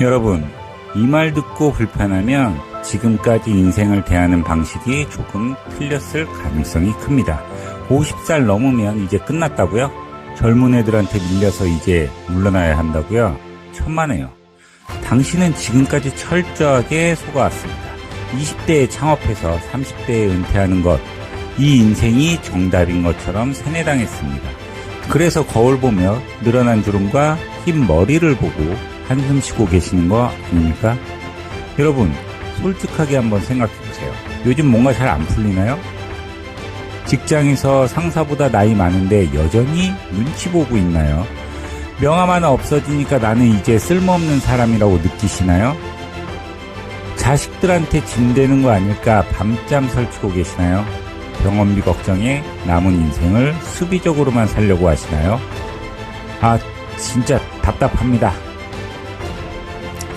여러분, 이 말 듣고 불편하면 지금까지 인생을 대하는 방식이 조금 틀렸을 가능성이 큽니다. 50살 넘으면 이제 끝났다고요? 젊은 애들한테 밀려서 이제 물러나야 한다고요? 천만에요. 당신은 지금까지 철저하게 속아왔습니다. 20대에 창업해서 30대에 은퇴하는 것, 이 인생이 정답인 것처럼 세뇌당했습니다. 그래서 거울 보며 늘어난 주름과 흰 머리를 보고 한숨 쉬고 계시는 거 아닙니까? 여러분, 솔직하게 한번 생각해보세요. 요즘 뭔가 잘 안 풀리나요? 직장에서 상사보다 나이 많은데 여전히 눈치 보고 있나요? 명함 하나 없어지니까 나는 이제 쓸모없는 사람이라고 느끼시나요? 자식들한테 짐되는 거 아닐까 밤잠 설치고 계시나요? 병원비 걱정에 남은 인생을 수비적으로만 살려고 하시나요? 아, 진짜 답답합니다.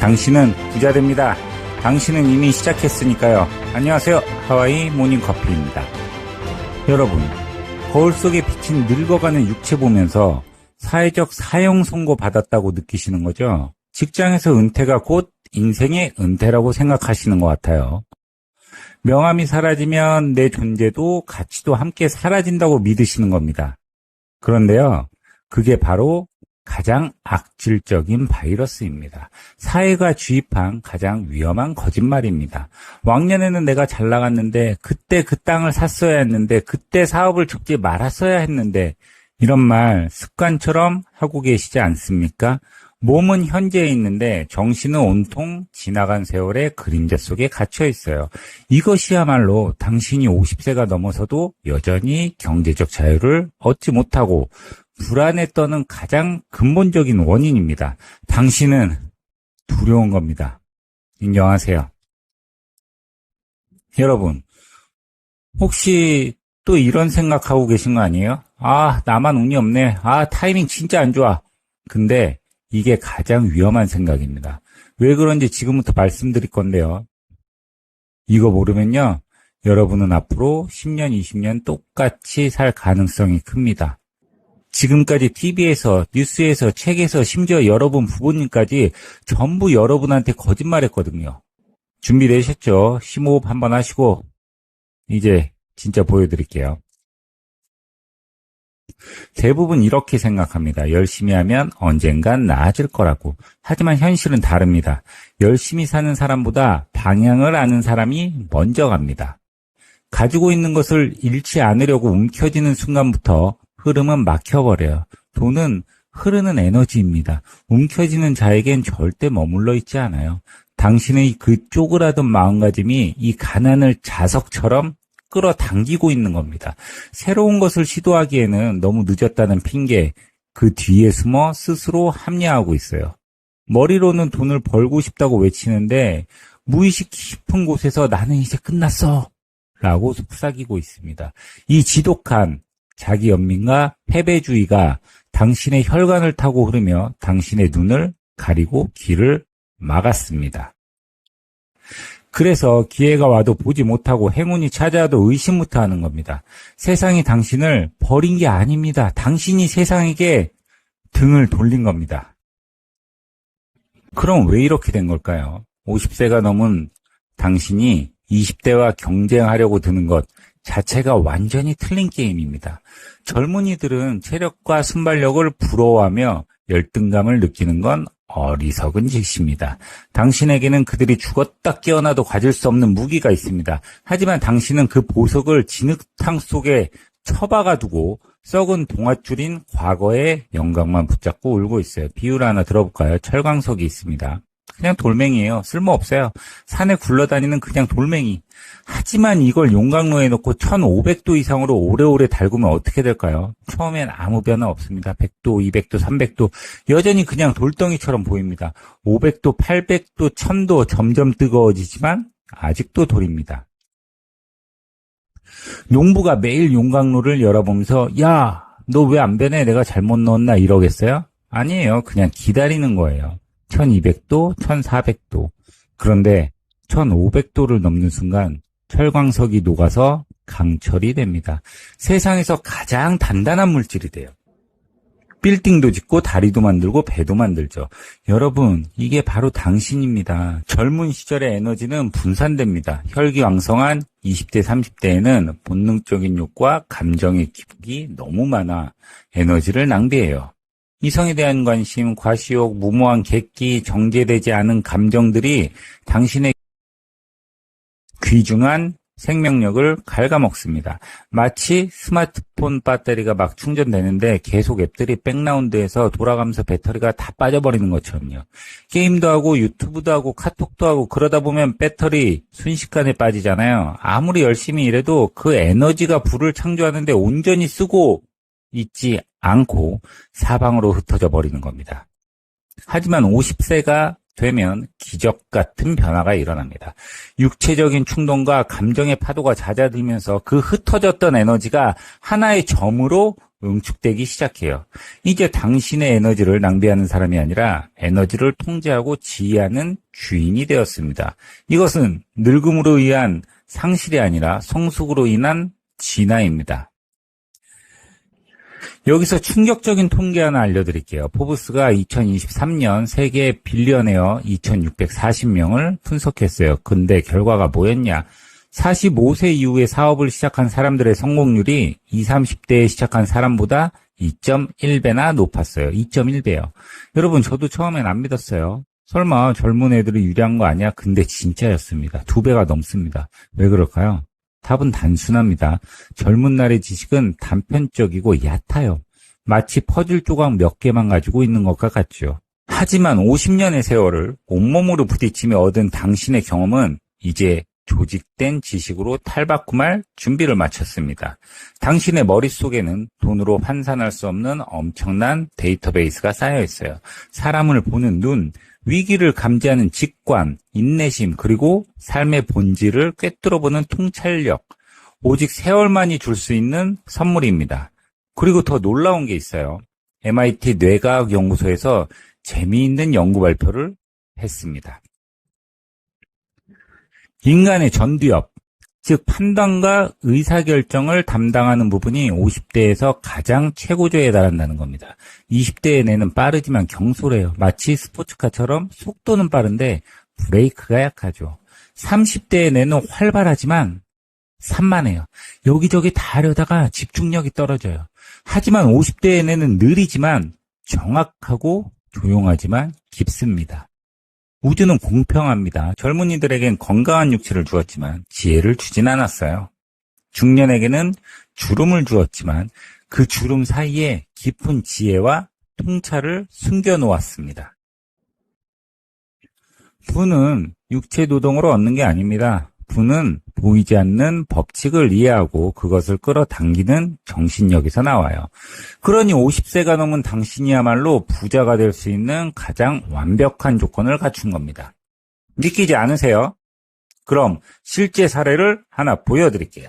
당신은 부자 됩니다. 당신은 이미 시작했으니까요. 안녕하세요. 하와이 모닝커피입니다. 여러분, 거울 속에 비친 늙어가는 육체 보면서 사회적 사형 선고 받았다고 느끼시는 거죠? 직장에서 은퇴가 곧 인생의 은퇴라고 생각하시는 것 같아요. 명함이 사라지면 내 존재도 가치도 함께 사라진다고 믿으시는 겁니다. 그런데요, 그게 바로 가장 악질적인 바이러스입니다. 사회가 주입한 가장 위험한 거짓말입니다. 왕년에는 내가 잘 나갔는데, 그때 그 땅을 샀어야 했는데, 그때 사업을 접지 말았어야 했는데, 이런 말 습관처럼 하고 계시지 않습니까? 몸은 현재에 있는데 정신은 온통 지나간 세월의 그림자 속에 갇혀 있어요. 이것이야말로 당신이 50세가 넘어서도 여전히 경제적 자유를 얻지 못하고 불안에 떠는 가장 근본적인 원인입니다. 당신은 두려운 겁니다. 인정하세요. 여러분, 혹시 또 이런 생각하고 계신 거 아니에요? 아, 나만 운이 없네. 아, 타이밍 진짜 안 좋아. 근데 이게 가장 위험한 생각입니다. 왜 그런지 지금부터 말씀드릴 건데요. 이거 모르면요, 여러분은 앞으로 10년, 20년 똑같이 살 가능성이 큽니다. 지금까지 TV에서, 뉴스에서, 책에서, 심지어 여러분 부모님까지 전부 여러분한테 거짓말했거든요. 준비되셨죠? 심호흡 한번 하시고 이제 진짜 보여드릴게요. 대부분 이렇게 생각합니다. 열심히 하면 언젠간 나아질 거라고. 하지만 현실은 다릅니다. 열심히 사는 사람보다 방향을 아는 사람이 먼저 갑니다. 가지고 있는 것을 잃지 않으려고 움켜쥐는 순간부터 흐름은 막혀버려요. 돈은 흐르는 에너지입니다. 움켜쥐는 자에겐 절대 머물러 있지 않아요. 당신의 그 쪼그라든 마음가짐이 이 가난을 자석처럼 끌어당기고 있는 겁니다. 새로운 것을 시도하기에는 너무 늦었다는 핑계, 그 뒤에 숨어 스스로 합리화하고 있어요. 머리로는 돈을 벌고 싶다고 외치는데 무의식 깊은 곳에서 나는 이제 끝났어 라고 속삭이고 있습니다. 이 지독한 자기 연민과 패배주의가 당신의 혈관을 타고 흐르며 당신의 눈을 가리고 길을 막았습니다. 그래서 기회가 와도 보지 못하고 행운이 찾아와도 의심부터 하는 겁니다. 세상이 당신을 버린 게 아닙니다. 당신이 세상에게 등을 돌린 겁니다. 그럼 왜 이렇게 된 걸까요? 50세가 넘은 당신이 20대와 경쟁하려고 드는 것 자체가 완전히 틀린 게임입니다. 젊은이들은 체력과 순발력을 부러워하며 열등감을 느끼는 건 어리석은 짓입니다. 당신에게는 그들이 죽었다 깨어나도 가질 수 없는 무기가 있습니다. 하지만 당신은 그 보석을 진흙탕 속에 처박아두고 썩은 동아줄인 과거의 영광만 붙잡고 울고 있어요. 비유를 하나 들어볼까요? 철광석이 있습니다. 그냥 돌멩이에요. 쓸모없어요. 산에 굴러다니는 그냥 돌멩이. 하지만 이걸 용광로에 넣고 1500도 이상으로 오래오래 달구면 어떻게 될까요? 처음엔 아무 변화 없습니다. 100도, 200도, 300도 여전히 그냥 돌덩이처럼 보입니다. 500도, 800도, 1000도 점점 뜨거워지지만 아직도 돌입니다. 농부가 매일 용광로를 열어보면서 야, 너 왜 안 변해? 내가 잘못 넣었나? 이러겠어요? 아니에요. 그냥 기다리는 거예요. 1200도, 1400도. 그런데 1500도를 넘는 순간 철광석이 녹아서 강철이 됩니다. 세상에서 가장 단단한 물질이 돼요. 빌딩도 짓고 다리도 만들고 배도 만들죠. 여러분, 이게 바로 당신입니다. 젊은 시절의 에너지는 분산됩니다. 혈기왕성한 20대, 30대에는 본능적인 욕구와 감정의 기복이 너무 많아 에너지를 낭비해요. 이성에 대한 관심, 과시욕, 무모한 객기, 정제되지 않은 감정들이 당신의 귀중한 생명력을 갉아먹습니다. 마치 스마트폰 배터리가 막 충전되는데 계속 앱들이 백라운드에서 돌아가면서 배터리가 다 빠져버리는 것처럼요. 게임도 하고 유튜브도 하고 카톡도 하고 그러다 보면 배터리 순식간에 빠지잖아요. 아무리 열심히 일해도 그 에너지가 불을 창조하는데 온전히 쓰고 있지 않고 사방으로 흩어져 버리는 겁니다. 하지만 50세가 되면 기적 같은 변화가 일어납니다. 육체적인 충동과 감정의 파도가 잦아들면서 그 흩어졌던 에너지가 하나의 점으로 응축되기 시작해요. 이제 당신의 에너지를 낭비하는 사람이 아니라 에너지를 통제하고 지휘하는 주인이 되었습니다. 이것은 늙음으로 의한 상실이 아니라 성숙으로 인한 진화입니다. 여기서 충격적인 통계 하나 알려드릴게요. 포브스가 2023년 세계 빌리언웨어 2640명을 분석했어요. 근데 결과가 뭐였냐? 45세 이후에 사업을 시작한 사람들의 성공률이 20, 30대에 시작한 사람보다 2.1배나 높았어요. 2.1배요. 여러분, 저도 처음엔 안 믿었어요. 설마 젊은 애들이 유리한 거 아니야? 근데 진짜였습니다. 2배가 넘습니다. 왜 그럴까요? 답은 단순합니다. 젊은 날의 지식은 단편적이고 얕아요. 마치 퍼즐 조각 몇 개만 가지고 있는 것과 같죠. 하지만 50년의 세월을 온몸으로 부딪히며 얻은 당신의 경험은 이제 조직된 지식으로 탈바꿈할 준비를 마쳤습니다. 당신의 머릿속에는 돈으로 환산할 수 없는 엄청난 데이터베이스가 쌓여 있어요. 사람을 보는 눈, 위기를 감지하는 직관, 인내심, 그리고 삶의 본질을 꿰뚫어보는 통찰력, 오직 세월만이 줄 수 있는 선물입니다. 그리고 더 놀라운 게 있어요. MIT 뇌과학연구소에서 재미있는 연구 발표를 했습니다. 인간의 전두엽, 즉 판단과 의사결정을 담당하는 부분이 50대에서 가장 최고조에 달한다는 겁니다. 20대의 뇌는 빠르지만 경솔해요. 마치 스포츠카처럼 속도는 빠른데 브레이크가 약하죠. 30대의 뇌는 활발하지만 산만해요. 여기저기 다 하려다가 집중력이 떨어져요. 하지만 50대의 뇌는 느리지만 정확하고 조용하지만 깊습니다. 우주는 공평합니다. 젊은이들에겐 건강한 육체를 주었지만 지혜를 주진 않았어요. 중년에게는 주름을 주었지만 그 주름 사이에 깊은 지혜와 통찰을 숨겨놓았습니다. 부는 육체 노동으로 얻는 게 아닙니다. 부는 보이지 않는 법칙을 이해하고 그것을 끌어당기는 정신력에서 나와요. 그러니 50세가 넘은 당신이야말로 부자가 될 수 있는 가장 완벽한 조건을 갖춘 겁니다. 믿기지 않으세요? 그럼 실제 사례를 하나 보여드릴게요.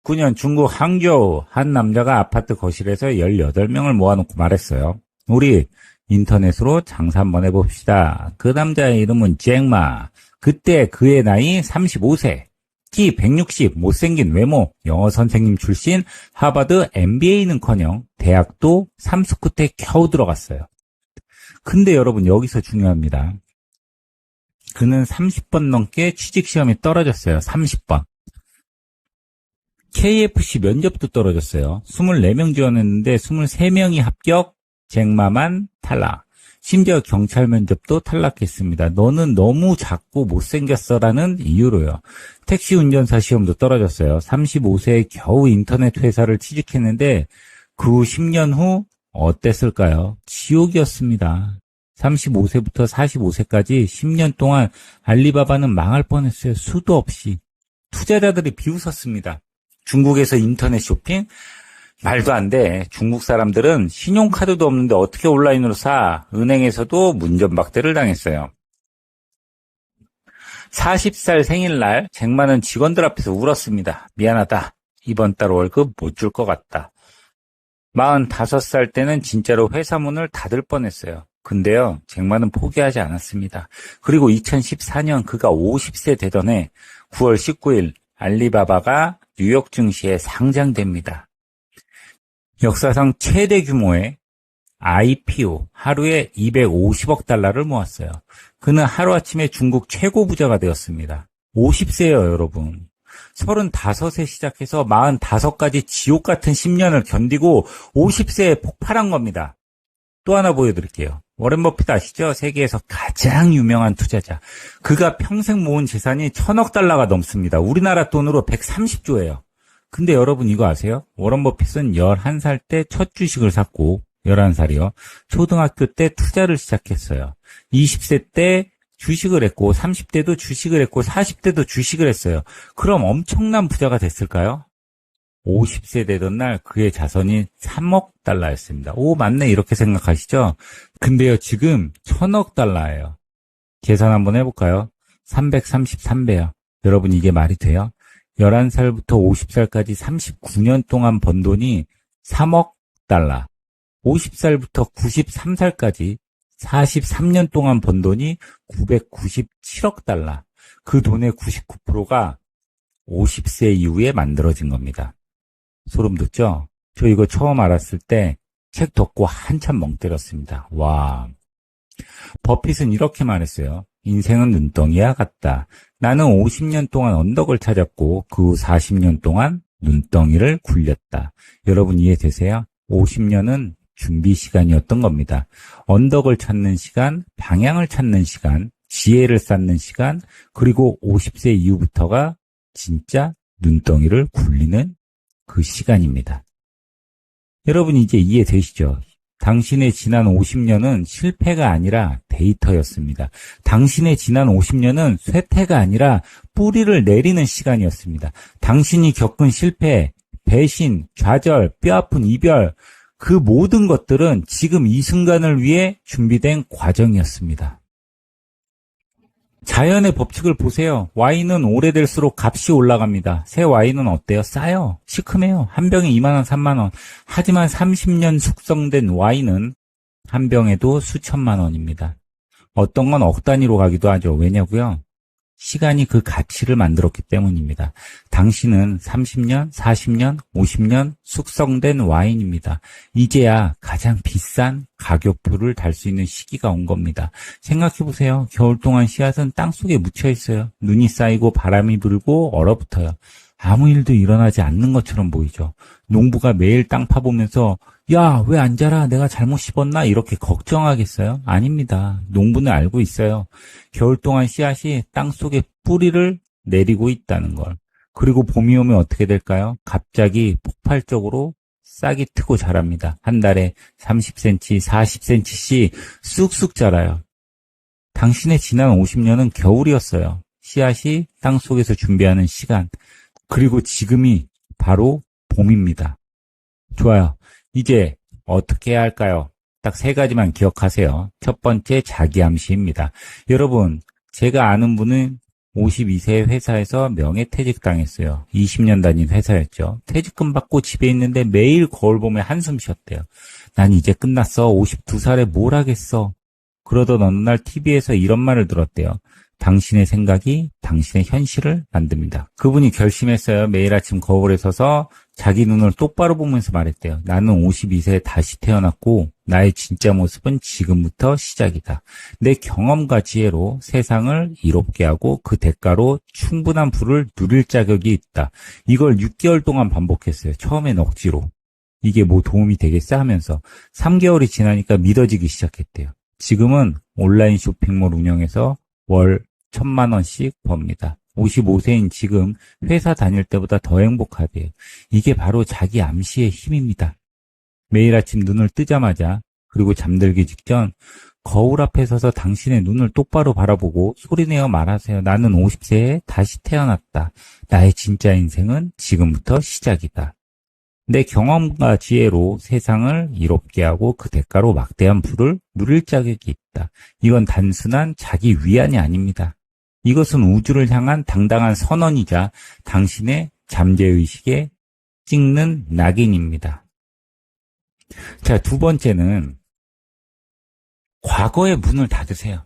9년 중국 항저우 한 남자가 아파트 거실에서 18명을 모아놓고 말했어요. 우리 인터넷으로 장사 한번 해봅시다. 그 남자의 이름은 잭마. 그때 그의 나이 35세. 키 160, 못생긴 외모, 영어 선생님 출신, 하버드 MBA는커녕 대학도 3스쿠트에 겨우 들어갔어요. 근데 여러분 여기서 중요합니다. 그는 30번 넘게 취직시험에 떨어졌어요. 30번. KFC 면접도 떨어졌어요. 24명 지원했는데 23명이 합격, 잭마만 탈락. 심지어 경찰 면접도 탈락했습니다. 너는 너무 작고 못생겼어라는 이유로요. 택시 운전사 시험도 떨어졌어요. 35세에 겨우 인터넷 회사를 취직했는데 그 후 10년 후 어땠을까요? 지옥이었습니다. 35세부터 45세까지 10년 동안 알리바바는 망할 뻔했어요. 수도 없이. 투자자들이 비웃었습니다. 중국에서 인터넷 쇼핑? 말도 안 돼. 중국 사람들은 신용카드도 없는데 어떻게 온라인으로 사? 은행에서도 문전박대를 당했어요. 40살 생일날 잭마는 직원들 앞에서 울었습니다. 미안하다. 이번 달 월급 못 줄 것 같다. 45살 때는 진짜로 회사 문을 닫을 뻔했어요. 근데요, 잭마는 포기하지 않았습니다. 그리고 2014년 그가 50세 되던 해 9월 19일 알리바바가 뉴욕 증시에 상장됩니다. 역사상 최대 규모의 IPO, 하루에 250억 달러를 모았어요. 그는 하루아침에 중국 최고 부자가 되었습니다. 50세예요, 여러분. 35세 시작해서 45까지 지옥 같은 10년을 견디고 50세에 폭발한 겁니다. 또 하나 보여드릴게요. 워렌 버핏 아시죠? 세계에서 가장 유명한 투자자. 그가 평생 모은 재산이 1000억 달러가 넘습니다. 우리나라 돈으로 130조예요. 근데 여러분 이거 아세요? 워렌 버핏은 11살 때 첫 주식을 샀고 11살이요. 초등학교 때 투자를 시작했어요. 20세 때 주식을 했고 30대도 주식을 했고 40대도 주식을 했어요. 그럼 엄청난 부자가 됐을까요? 50세 되던 날 그의 자산이 3억 달러였습니다. 오, 맞네 이렇게 생각하시죠? 근데요 지금 1000억 달러예요. 계산 한번 해볼까요? 333배요. 여러분 이게 말이 돼요? 11살부터 50살까지 39년 동안 번 돈이 3억 달러. 50살부터 93살까지 43년 동안 번 돈이 997억 달러. 그 돈의 99%가 50세 이후에 만들어진 겁니다. 소름 돋죠? 저 이거 처음 알았을 때 책 덮고 한참 멍 때렸습니다. 와. 버핏은 이렇게 말했어요. 인생은 눈덩이와 같다. 나는 50년 동안 언덕을 찾았고 그 후 40년 동안 눈덩이를 굴렸다. 여러분 이해되세요? 50년은 준비 시간이었던 겁니다. 언덕을 찾는 시간, 방향을 찾는 시간, 지혜를 쌓는 시간, 그리고 50세 이후부터가 진짜 눈덩이를 굴리는 그 시간입니다. 여러분 이제 이해되시죠? 당신의 지난 50년은 실패가 아니라 데이터였습니다. 당신의 지난 50년은 쇠퇴가 아니라 뿌리를 내리는 시간이었습니다. 당신이 겪은 실패, 배신, 좌절, 뼈아픈 이별, 그 모든 것들은 지금 이 순간을 위해 준비된 과정이었습니다. 자연의 법칙을 보세요. 와인은 오래될수록 값이 올라갑니다. 새 와인은 어때요? 싸요. 시큼해요. 한 병에 2만 원, 3만 원. 하지만 30년 숙성된 와인은 한 병에도 수천만 원입니다. 어떤 건 억 단위로 가기도 하죠. 왜냐고요? 시간이 그 가치를 만들었기 때문입니다. 당신은 30년, 40년, 50년 숙성된 와인입니다. 이제야 가장 비싼 가격표를 달 수 있는 시기가 온 겁니다. 생각해보세요. 겨울 동안 씨앗은 땅속에 묻혀 있어요. 눈이 쌓이고 바람이 불고 얼어붙어요. 아무 일도 일어나지 않는 것처럼 보이죠. 농부가 매일 땅 파보면서 야, 왜 안 자라? 내가 잘못 심었나? 이렇게 걱정하겠어요? 아닙니다. 농부는 알고 있어요. 겨울 동안 씨앗이 땅속에 뿌리를 내리고 있다는 걸. 그리고 봄이 오면 어떻게 될까요? 갑자기 폭발적으로 싹이 트고 자랍니다. 한 달에 30cm, 40cm씩 쑥쑥 자라요. 당신의 지난 50년은 겨울이었어요. 씨앗이 땅속에서 준비하는 시간. 그리고 지금이 바로 봄입니다. 좋아요. 이제 어떻게 해야 할까요? 딱 3가지만 기억하세요. 첫 번째, 자기암시입니다. 여러분, 제가 아는 분은 52세 회사에서 명예퇴직 당했어요. 20년 다닌 회사였죠. 퇴직금 받고 집에 있는데 매일 거울 보며 한숨 쉬었대요. 난 이제 끝났어. 52살에 뭘 하겠어. 그러던 어느 날 TV에서 이런 말을 들었대요. 당신의 생각이 당신의 현실을 만듭니다. 그분이 결심했어요. 매일 아침 거울에 서서 자기 눈을 똑바로 보면서 말했대요. 나는 52세에 다시 태어났고 나의 진짜 모습은 지금부터 시작이다. 내 경험과 지혜로 세상을 이롭게 하고 그 대가로 충분한 부를 누릴 자격이 있다. 이걸 6개월 동안 반복했어요. 처음엔 억지로. 이게 뭐 도움이 되겠어 하면서 3개월이 지나니까 믿어지기 시작했대요. 지금은 온라인 쇼핑몰 운영해서 월 1000만 원씩 법니다. 55세인 지금 회사 다닐 때보다 더 행복하대요. 이게 바로 자기 암시의 힘입니다. 매일 아침 눈을 뜨자마자 그리고 잠들기 직전 거울 앞에 서서 당신의 눈을 똑바로 바라보고 소리내어 말하세요. 나는 50세에 다시 태어났다. 나의 진짜 인생은 지금부터 시작이다. 내 경험과 지혜로 세상을 이롭게 하고 그 대가로 막대한 부를 누릴 자격이 있다. 이건 단순한 자기 위안이 아닙니다. 이것은 우주를 향한 당당한 선언이자 당신의 잠재의식에 찍는 낙인입니다. 자, 2번째는 과거의 문을 닫으세요.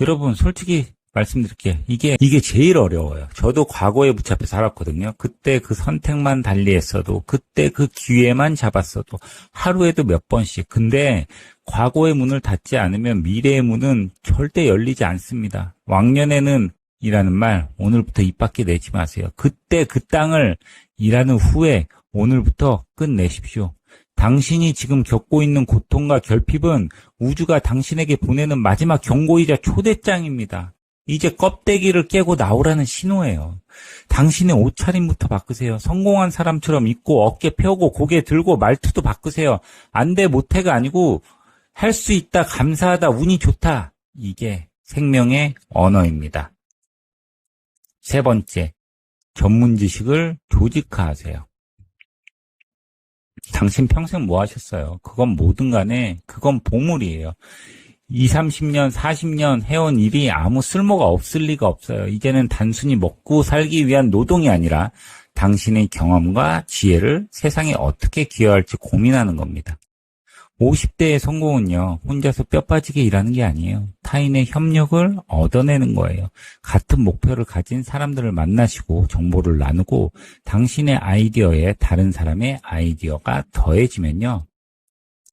여러분, 솔직히 말씀드릴게요. 이게 제일 어려워요. 저도 과거에 붙잡혀 살았거든요. 그때 그 선택만 달리했어도, 그때 그 기회만 잡았어도, 하루에도 몇 번씩. 근데 과거의 문을 닫지 않으면 미래의 문은 절대 열리지 않습니다. 왕년에는 이라는 말 오늘부터 입 밖에 내지 마세요. 그때 그 땅을 일하는 후에 오늘부터 끝내십시오. 당신이 지금 겪고 있는 고통과 결핍은 우주가 당신에게 보내는 마지막 경고이자 초대장입니다. 이제 껍데기를 깨고 나오라는 신호예요. 당신의 옷차림부터 바꾸세요. 성공한 사람처럼 입고 어깨 펴고 고개 들고 말투도 바꾸세요. 안 돼 못해가 아니고 할 수 있다, 감사하다, 운이 좋다. 이게 생명의 언어입니다. 세 번째, 전문 지식을 조직화하세요. 당신 평생 뭐 하셨어요? 그건 뭐든 간에 그건 보물이에요. 20, 30년, 40년 해온 일이 아무 쓸모가 없을 리가 없어요. 이제는 단순히 먹고 살기 위한 노동이 아니라 당신의 경험과 지혜를 세상에 어떻게 기여할지 고민하는 겁니다. 50대의 성공은요, 혼자서 뼈 빠지게 일하는 게 아니에요. 타인의 협력을 얻어내는 거예요. 같은 목표를 가진 사람들을 만나시고 정보를 나누고 당신의 아이디어에 다른 사람의 아이디어가 더해지면요,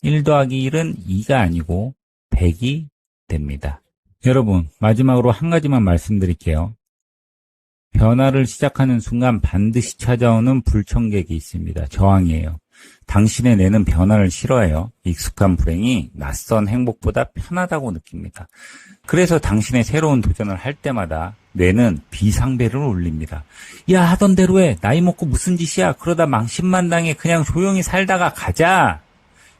1 더하기 1은 2가 아니고 100이 됩니다. 여러분, 마지막으로 한 가지만 말씀드릴게요. 변화를 시작하는 순간 반드시 찾아오는 불청객이 있습니다. 저항이에요. 당신의 뇌는 변화를 싫어해요. 익숙한 불행이 낯선 행복보다 편하다고 느낍니다. 그래서 당신의 새로운 도전을 할 때마다 뇌는 비상벨을 울립니다. 야, 하던 대로 해. 나이 먹고 무슨 짓이야. 그러다 망신만당해. 그냥 조용히 살다가 가자.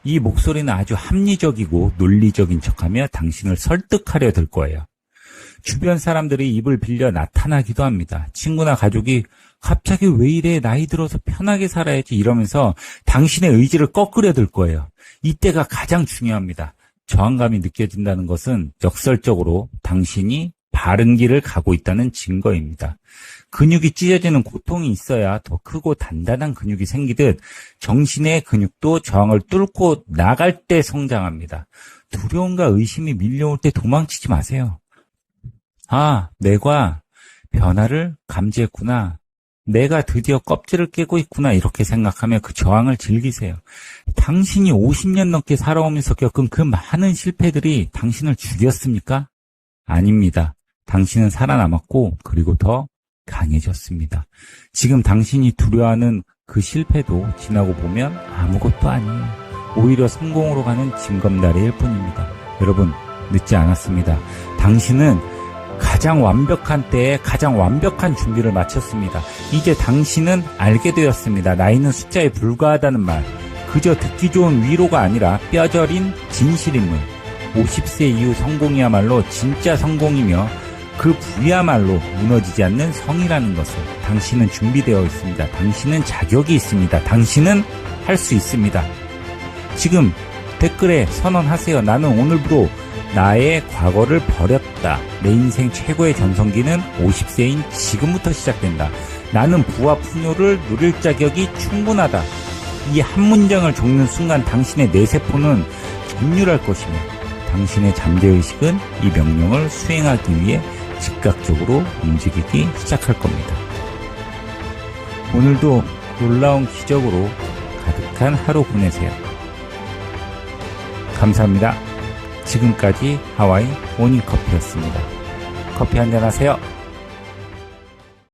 이 목소리는 아주 합리적이고 논리적인 척하며 당신을 설득하려 들 거예요. 주변 사람들이 입을 빌려 나타나기도 합니다. 친구나 가족이 갑자기 왜 이래, 나이 들어서 편하게 살아야지 이러면서 당신의 의지를 꺾으려 들 거예요. 이때가 가장 중요합니다. 저항감이 느껴진다는 것은 역설적으로 당신이 바른 길을 가고 있다는 증거입니다. 근육이 찢어지는 고통이 있어야 더 크고 단단한 근육이 생기듯 정신의 근육도 저항을 뚫고 나갈 때 성장합니다. 두려움과 의심이 밀려올 때 도망치지 마세요. 아, 내가 변화를 감지했구나. 내가 드디어 껍질을 깨고 있구나. 이렇게 생각하며 그 저항을 즐기세요. 당신이 50년 넘게 살아오면서 겪은 그 많은 실패들이 당신을 죽였습니까? 아닙니다. 당신은 살아남았고 그리고 더 강해졌습니다. 지금 당신이 두려워하는 그 실패도 지나고 보면 아무것도 아니에요. 오히려 성공으로 가는 징검다리일 뿐입니다. 여러분, 늦지 않았습니다. 당신은 가장 완벽한 때에 가장 완벽한 준비를 마쳤습니다. 이제 당신은 알게 되었습니다. 나이는 숫자에 불과하다는 말. 그저 듣기 좋은 위로가 아니라 뼈저린 진실임을. 50세 이후 성공이야말로 진짜 성공이며 그 부야말로 무너지지 않는 성이라는 것을. 당신은 준비되어 있습니다. 당신은 자격이 있습니다. 당신은 할 수 있습니다. 지금 댓글에 선언하세요. 나는 오늘부로 나의 과거를 버렸다. 내 인생 최고의 전성기는 50세인 지금부터 시작된다. 나는 부와 풍요를 누릴 자격이 충분하다. 이 한 문장을 적는 순간 당신의 뇌세포는 정률할 것이며 당신의 잠재의식은 이 명령을 수행하기 위해 즉각적으로 움직이기 시작할 겁니다. 오늘도 놀라운 기적으로 가득한 하루 보내세요. 감사합니다. 지금까지 하와이 모닝커피였습니다. 커피 한잔 하세요.